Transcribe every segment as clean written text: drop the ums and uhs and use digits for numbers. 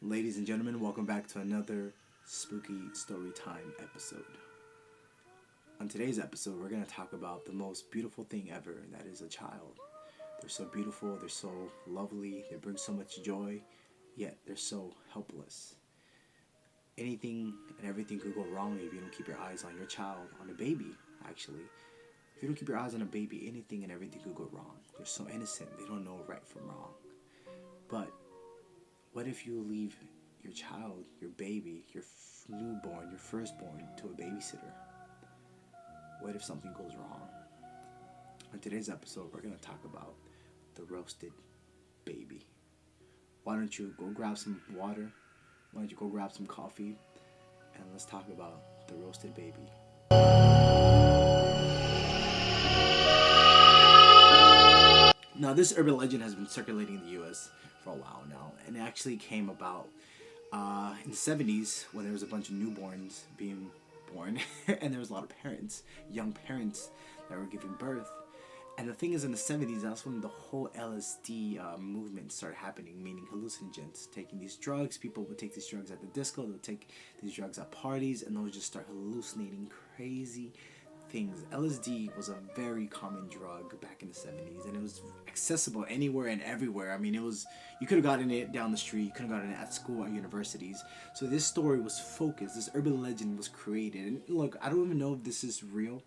Ladies and gentlemen, welcome back to another spooky story time episode. On today's episode, we're going to talk about the most beautiful thing ever, and that is a child. They're so beautiful, they're so lovely, they bring so much joy, yet they're so helpless. Anything and everything could go wrong if you don't keep your eyes on your child, on a baby, actually. If you don't keep your eyes on a baby, anything and everything could go wrong. They're so innocent, they don't know right from wrong. But what if you leave your child, your baby, your newborn, your firstborn to a babysitter? What if something goes wrong? On today's episode, we're going to talk about the roasted baby. Why don't you go grab some water? Why don't you go grab some coffee? And let's talk about the roasted baby. Now, this urban legend has been circulating in the U.S. for a while now, and it actually came about in the 70s when there was a bunch of newborns being born, and there was a lot of parents, young parents, that were giving birth. And the thing is, in the 70s, that's when the whole LSD movement started happening, meaning hallucinogens, taking these drugs. People would take these drugs at the disco, they would take these drugs at parties, and they would just start hallucinating crazy things. LSD was a very common drug back in the 70s, and it was accessible anywhere and everywhere. I mean, you could have gotten it down the street, you could have gotten it at school, at universities. So this story was focused, this urban legend was created. And look, I don't even know if this is real.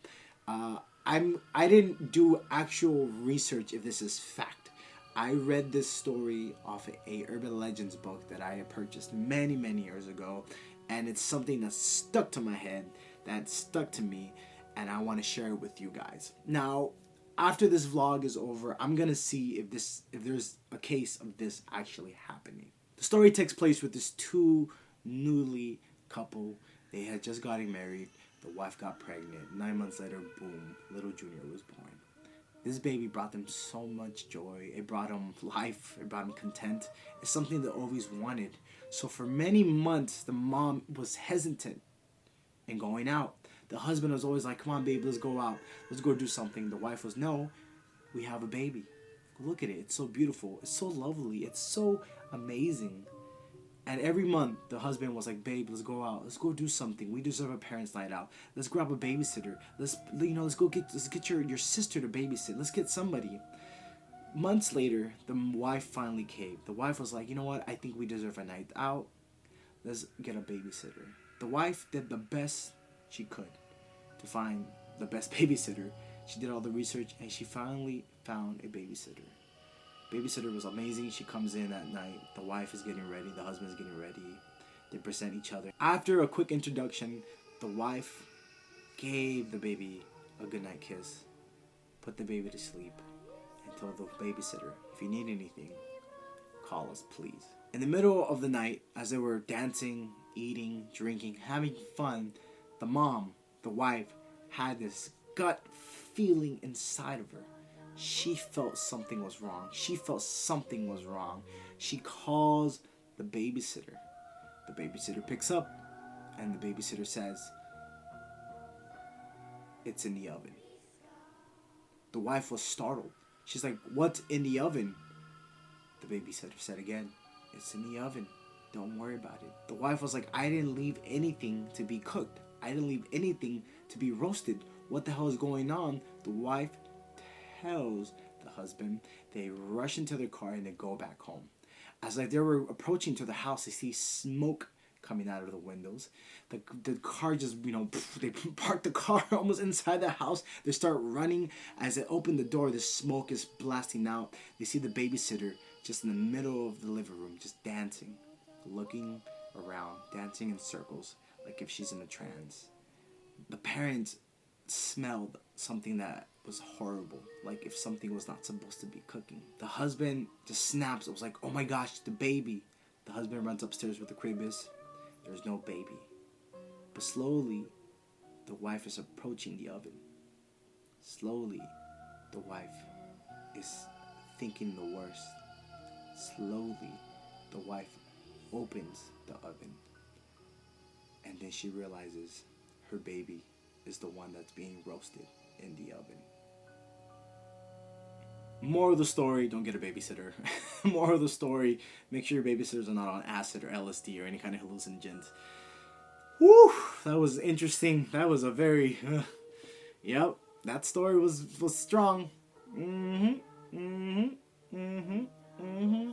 I didn't do actual research if this is fact. I read this story off a urban legends book that I had purchased many years ago, and it's something that stuck to my head, that stuck to me, and I want to share it with you guys. Now, after this vlog is over, I'm gonna see if there's a case of this actually happening. The story takes place with this two newly couple. They had just gotten married. The wife got pregnant. 9 months later, boom, little Junior was born. This baby brought them so much joy. It brought them life. It brought them content. It's something they always wanted. So for many months, the mom was hesitant in going out. The husband was always like, come on, babe, let's go out. Let's go do something. The wife was, no, we have a baby. Look at it. It's so beautiful. It's so lovely. It's so amazing. And every month, the husband was like, babe, let's go out. Let's go do something. We deserve a parents' night out. Let's grab a babysitter. Let's get your sister to babysit. Let's get somebody. Months later, the wife finally caved. The wife was like, you know what? I think we deserve a night out. Let's get a babysitter. The wife did the best she could to find the best babysitter. She did all the research, and she finally found a babysitter. Babysitter was amazing. She comes in at night. The wife is getting ready. The husband is getting ready. They present each other. After a quick introduction, the wife gave the baby a goodnight kiss, put the baby to sleep, and told the babysitter, if you need anything, call us, please. In the middle of the night, as they were dancing, eating, drinking, having fun, the mom, the wife, had this gut feeling inside of her. She felt something was wrong. She felt something was wrong. She calls the babysitter. The babysitter picks up, and the babysitter says, it's in the oven. The wife was startled. She's like, what's in the oven? The babysitter said again, it's in the oven. Don't worry about it. The wife was like, I didn't leave anything to be cooked. I didn't leave anything to be roasted. What the hell is going on? The wife tells the husband. They rush into their car and they go back home. As like they were approaching to the house, they see smoke coming out of the windows. The car just, they park the car almost inside the house. They start running. As they open the door, the smoke is blasting out. They see the babysitter just in the middle of the living room, just dancing, looking around, dancing in circles, like if she's in a trance. The parents smelled something that was horrible, like if something was not supposed to be cooking. The husband just snaps. It was like, oh my gosh, the baby. The husband runs upstairs with the crib is. There's no baby. But slowly, the wife is approaching the oven. Slowly, the wife is thinking the worst. Slowly, the wife opens the oven. And then she realizes her baby is the one that's being roasted in the oven. Moral of the story, don't get a babysitter. Moral of the story, make sure your babysitters are not on acid or LSD or any kind of hallucinogens. Woo! That was interesting. That was a very... yep, that story was strong.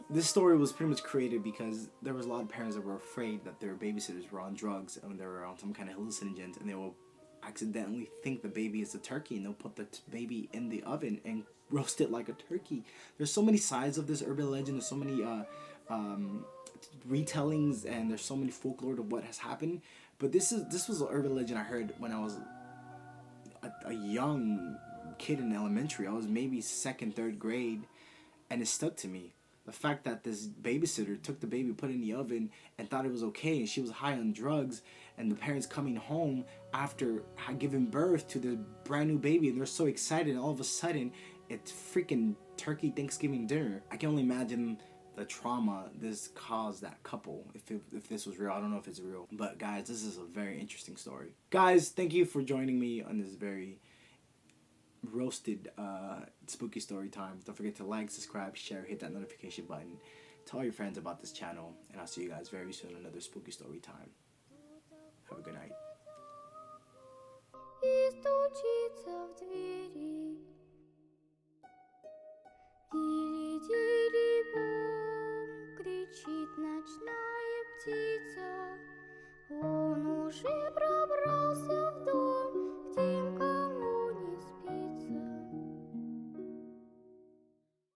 This story was pretty much created because there was a lot of parents that were afraid that their babysitters were on drugs and they were on some kind of hallucinogens, and they will accidentally think the baby is a turkey, and they'll put the baby in the oven and roast it like a turkey. There's so many sides of this urban legend. There's so many retellings, and there's so many folklore of what has happened. But this was an urban legend I heard when I was a young kid in elementary. I was maybe second, third grade, and it stuck to me. The fact that this babysitter took the baby, put it in the oven, and thought it was okay, and she was high on drugs, and the parents coming home after giving birth to the brand new baby, and they're so excited, and all of a sudden, it's freaking turkey Thanksgiving dinner. I can only imagine the trauma this caused that couple. If this was real, I don't know if it's real. But guys, this is a very interesting story. Guys, thank you for joining me on this very roasted spooky story time. Don't forget to like, subscribe, share, hit that notification button. Tell your friends about this channel, and I'll see you guys very soon on another spooky story time. Have a good night. И стучится в двери. Дили-дили-бом, кричит ночная птица. Он уже